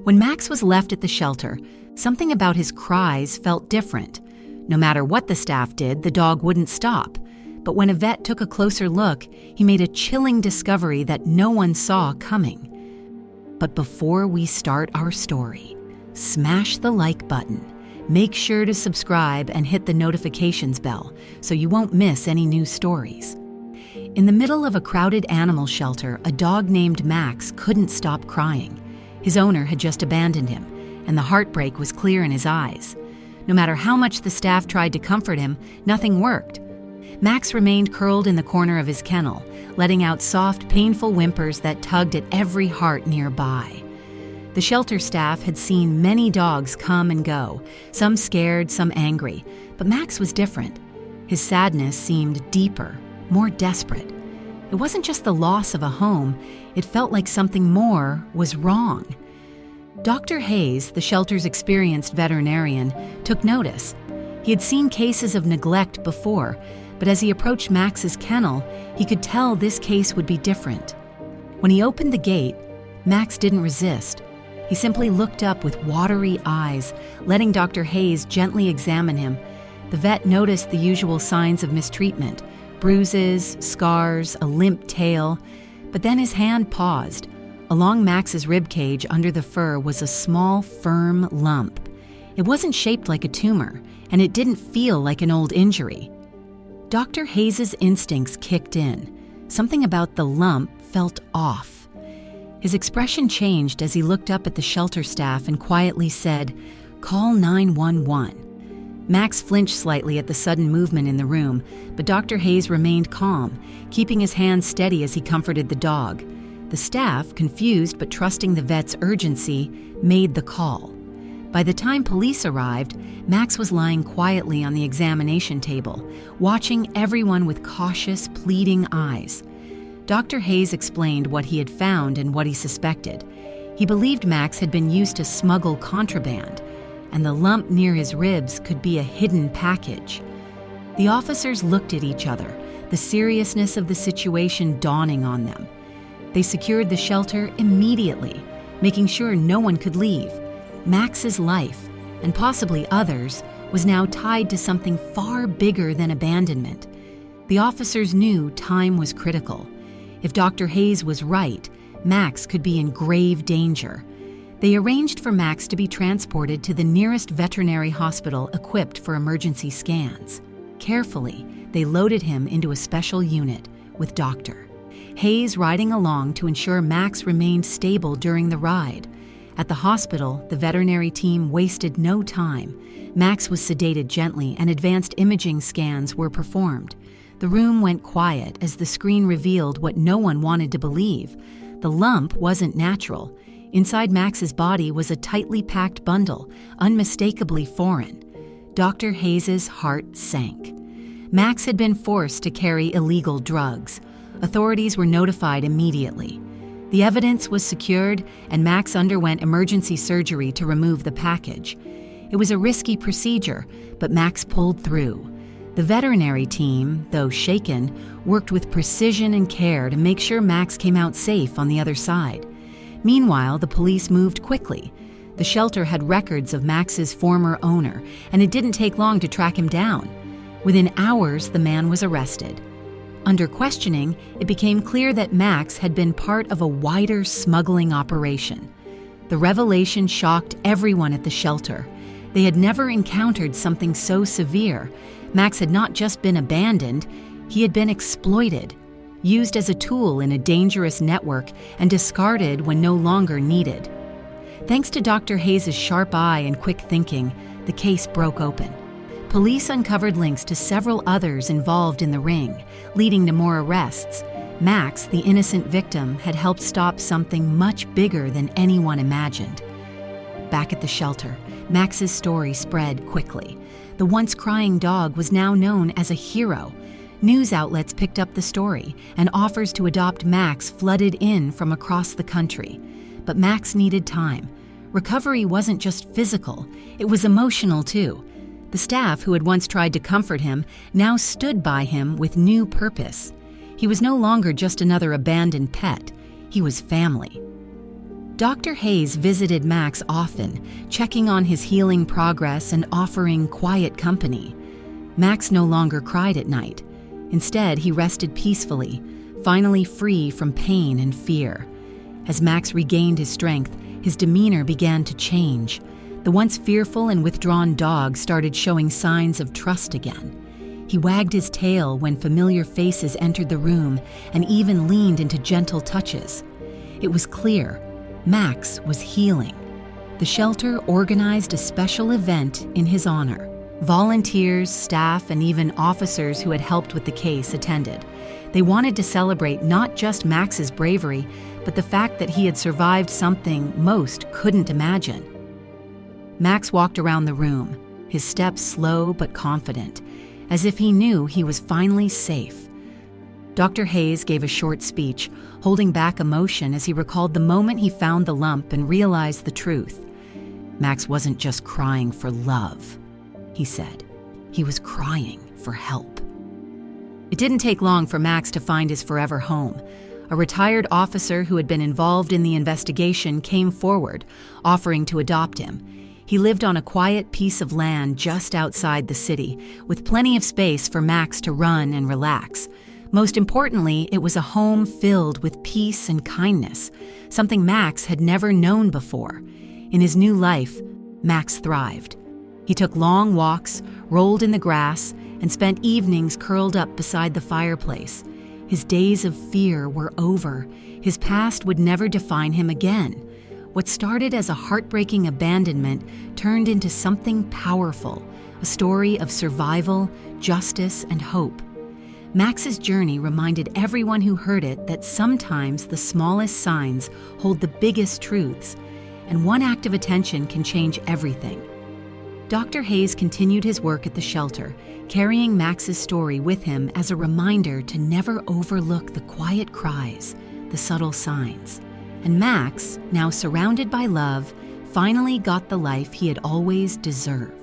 When Max was left at the shelter, something about his cries felt different. No matter what the staff did, the dog wouldn't stop. But when a vet took a closer look, he made a chilling discovery that no one saw coming. But before we start our story, smash the like button. Make sure to subscribe and hit the notifications bell so you won't miss any new stories. In the middle of a crowded animal shelter, a dog named Max couldn't stop crying. His owner had just abandoned him, and the heartbreak was clear in his eyes. No matter how much the staff tried to comfort him, nothing worked. Max remained curled in the corner of his kennel, letting out soft, painful whimpers that tugged at every heart nearby. The shelter staff had seen many dogs come and go, some scared, some angry, but Max was different. His sadness seemed deeper, more desperate. It wasn't just the loss of a home, it felt like something more was wrong. Dr. Hayes, the shelter's experienced veterinarian, took notice. He had seen cases of neglect before, but as he approached Max's kennel, he could tell this case would be different. When he opened the gate, Max didn't resist. He simply looked up with watery eyes, letting Dr. Hayes gently examine him. The vet noticed the usual signs of mistreatment: bruises, scars, a limp tail. But then his hand paused. Along Max's ribcage under the fur was a small, firm lump. It wasn't shaped like a tumor, and it didn't feel like an old injury. Dr. Hayes' instincts kicked in. Something about the lump felt off. His expression changed as he looked up at the shelter staff and quietly said, "Call 911. Max flinched slightly at the sudden movement in the room, but Dr. Hayes remained calm, keeping his hands steady as he comforted the dog. The staff, confused but trusting the vet's urgency, made the call. By the time police arrived, Max was lying quietly on the examination table, watching everyone with cautious, pleading eyes. Dr. Hayes explained what he had found and what he suspected. He believed Max had been used to smuggle contraband, and the lump near his ribs could be a hidden package. The officers looked at each other, the seriousness of the situation dawning on them. They secured the shelter immediately, making sure no one could leave. Max's life, and possibly others, was now tied to something far bigger than abandonment. The officers knew time was critical. If Dr. Hayes was right, Max could be in grave danger. They arranged for Max to be transported to the nearest veterinary hospital equipped for emergency scans. Carefully, they loaded him into a special unit with Dr. Hayes riding along to ensure Max remained stable during the ride. At the hospital, the veterinary team wasted no time. Max was sedated gently and advanced imaging scans were performed. The room went quiet as the screen revealed what no one wanted to believe. The lump wasn't natural. Inside Max's body was a tightly packed bundle, unmistakably foreign. Dr. Hayes' heart sank. Max had been forced to carry illegal drugs. Authorities were notified immediately. The evidence was secured, and Max underwent emergency surgery to remove the package. It was a risky procedure, but Max pulled through. The veterinary team, though shaken, worked with precision and care to make sure Max came out safe on the other side. Meanwhile, the police moved quickly. The shelter had records of Max's former owner, and it didn't take long to track him down. Within hours, the man was arrested. Under questioning, it became clear that Max had been part of a wider smuggling operation. The revelation shocked everyone at the shelter. They had never encountered something so severe. Max had not just been abandoned, he had been exploited, used as a tool in a dangerous network, and discarded when no longer needed. Thanks to Dr. Hayes' sharp eye and quick thinking, the case broke open. Police uncovered links to several others involved in the ring, leading to more arrests. Max, the innocent victim, had helped stop something much bigger than anyone imagined. Back at the shelter, Max's story spread quickly. The once crying dog was now known as a hero. News outlets picked up the story, and offers to adopt Max flooded in from across the country. But Max needed time. Recovery wasn't just physical, it was emotional too. The staff who had once tried to comfort him now stood by him with new purpose. He was no longer just another abandoned pet. He was family. Dr. Hayes visited Max often, checking on his healing progress and offering quiet company. Max no longer cried at night. Instead, he rested peacefully, finally free from pain and fear. As Max regained his strength, his demeanor began to change. The once fearful and withdrawn dog started showing signs of trust again. He wagged his tail when familiar faces entered the room and even leaned into gentle touches. It was clear Max was healing. The shelter organized a special event in his honor. Volunteers, staff, and even officers who had helped with the case attended. They wanted to celebrate not just Max's bravery, but the fact that he had survived something most couldn't imagine. Max walked around the room, his steps slow but confident, as if he knew he was finally safe. Dr. Hayes gave a short speech, holding back emotion as he recalled the moment he found the lump and realized the truth. Max wasn't just crying for love, he said. He was crying for help. It didn't take long for Max to find his forever home. A retired officer who had been involved in the investigation came forward, offering to adopt him. He lived on a quiet piece of land just outside the city, with plenty of space for Max to run and relax. Most importantly, it was a home filled with peace and kindness, something Max had never known before. In his new life, Max thrived. He took long walks, rolled in the grass, and spent evenings curled up beside the fireplace. His days of fear were over. His past would never define him again. What started as a heartbreaking abandonment turned into something powerful, a story of survival, justice, and hope. Max's journey reminded everyone who heard it that sometimes the smallest signs hold the biggest truths, and one act of attention can change everything. Dr. Hayes continued his work at the shelter, carrying Max's story with him as a reminder to never overlook the quiet cries, the subtle signs. And Max, now surrounded by love, finally got the life he had always deserved.